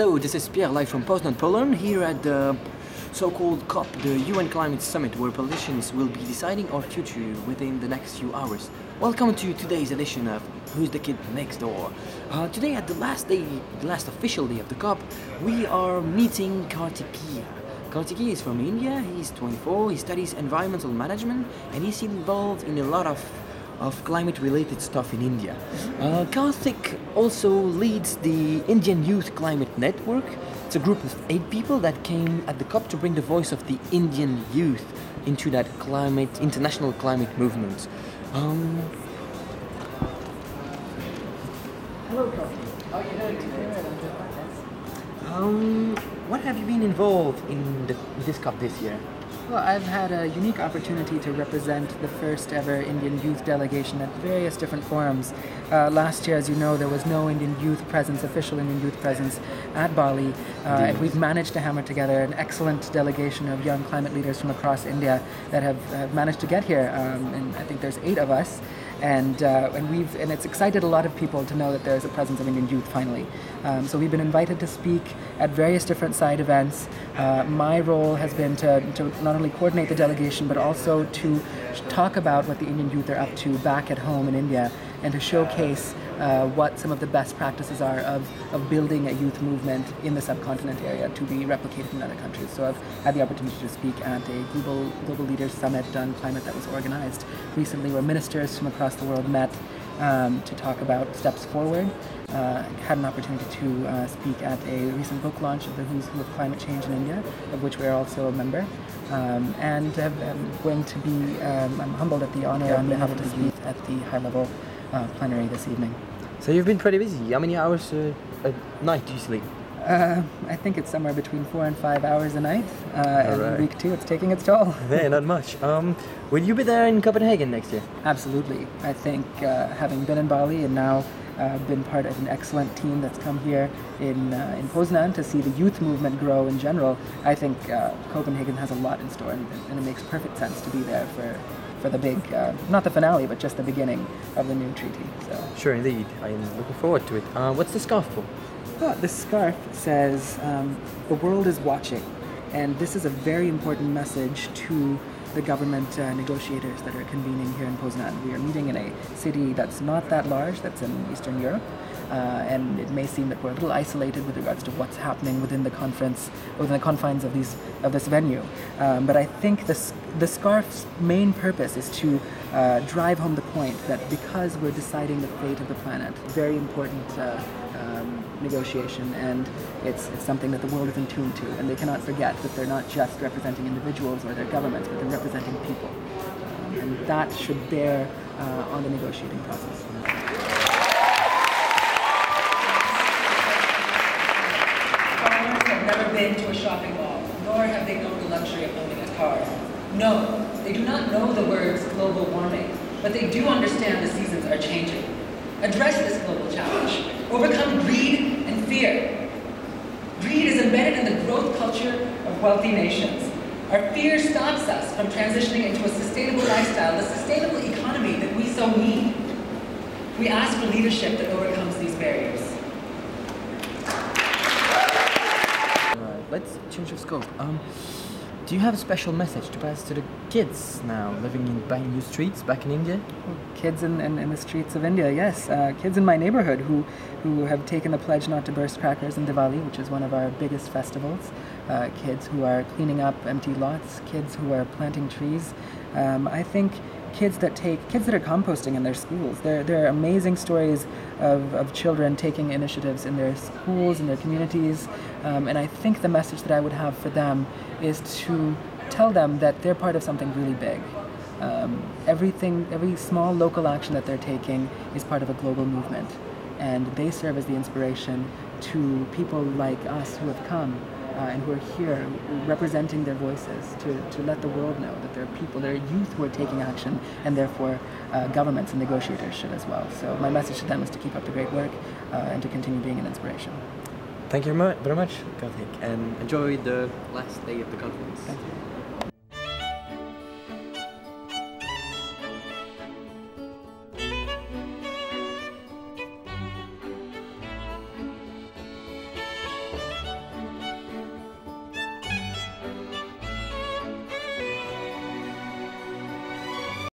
Hello, this is Pierre, live from Poznan, Poland, here at the so-called COP, the UN Climate Summit, where politicians will be deciding our future within the next few hours. Welcome to today's edition of Who's the Kid Next Door. Today, at the last official day of the COP, we are meeting Katikeya. Katikeya is from India, he's 24, he studies environmental management, and he's involved in a lot of climate-related stuff in India. Karthik also leads the Indian Youth Climate Network. It's a group of 8 people that came at the COP to bring the voice of the Indian youth into that international climate movement. Hello, Karthik. How are you doing today? What have you been involved in this COP this year? Well, I've had a unique opportunity to represent the first ever Indian youth delegation at various different forums. Last year, as you know, there was no Indian youth presence, official Indian youth presence at Bali, and we've managed to hammer together an excellent delegation of young climate leaders from across India that have managed to get here, and I think there's 8 of us. And it's excited a lot of people to know that there's a presence of Indian youth finally. So we've been invited to speak at various different side events. My role has been to not only coordinate the delegation, but also to talk about what the Indian youth are up to back at home in India, and to showcase what some of the best practices are of building a youth movement in the subcontinent area to be replicated in other countries. So I've had the opportunity to speak at a global leaders summit on climate that was organized recently, where ministers from across the world met to talk about steps forward. Had an opportunity to speak at a recent book launch of the Who's Who of Climate Change in India, of which we are also a member, and I'm humbled at the honor on behalf of the youth at the high-level plenary this evening. So you've been pretty busy. How many hours a night do you sleep? I think it's somewhere between 4 and 5 hours a night, and week 2 it's taking its toll. Yeah, not much. Will you be there in Copenhagen next year? Absolutely. I think having been in Bali and now been part of an excellent team that's come here in Poznan to see the youth movement grow in general, I think Copenhagen has a lot in store, and it makes perfect sense to be there for the big, not the finale, but just the beginning of the new treaty. So. Sure, indeed. I'm looking forward to it. What's the scarf for? Well, the scarf says, the world is watching, and this is a very important message to the government negotiators that are convening here in Poznan. We are meeting in a city that's not that large, that's in Eastern Europe, and it may seem that we're a little isolated with regards to what's happening within the conference, within the confines of this venue. But I think the scarf's main purpose is to drive home the point that because we're deciding the fate of the planet, very important negotiation, and it's something that the world is in tune to, and they cannot forget that they're not just representing individuals or their governments, but they're representing people, and that should bear on the negotiating process. Foreigners have never been to a shopping mall, nor have they known the luxury of owning a car. No, they do not know the words global warming, but they do understand the seasons are changing. Address this global challenge. Overcome greed and fear. Greed is embedded in the growth culture of wealthy nations. Our fear stops us from transitioning into a sustainable lifestyle, the sustainable economy that we so need. We ask for leadership that overcomes these barriers. Alright, let's change of scope. Do you have a special message to pass to the kids now living in Bangalore streets back in India? Kids in the streets of India, yes. Kids in my neighborhood who have taken the pledge not to burst crackers in Diwali, which is one of our biggest festivals. Kids who are cleaning up empty lots, kids who are planting trees. I think kids that are composting in their schools. There are amazing stories of children taking initiatives in their schools, in their communities, and I think the message that I would have for them is to tell them that they're part of something really big. Every small local action that they're taking is part of a global movement, and they serve as the inspiration to people like us who have come and who are here representing their voices to let the world know that there are people, there are youth who are taking action, and therefore governments and negotiators should as well. So my message to them is to keep up the great work and to continue being an inspiration. Thank you very much, Karthik, and enjoy the last day of the conference. Thank you.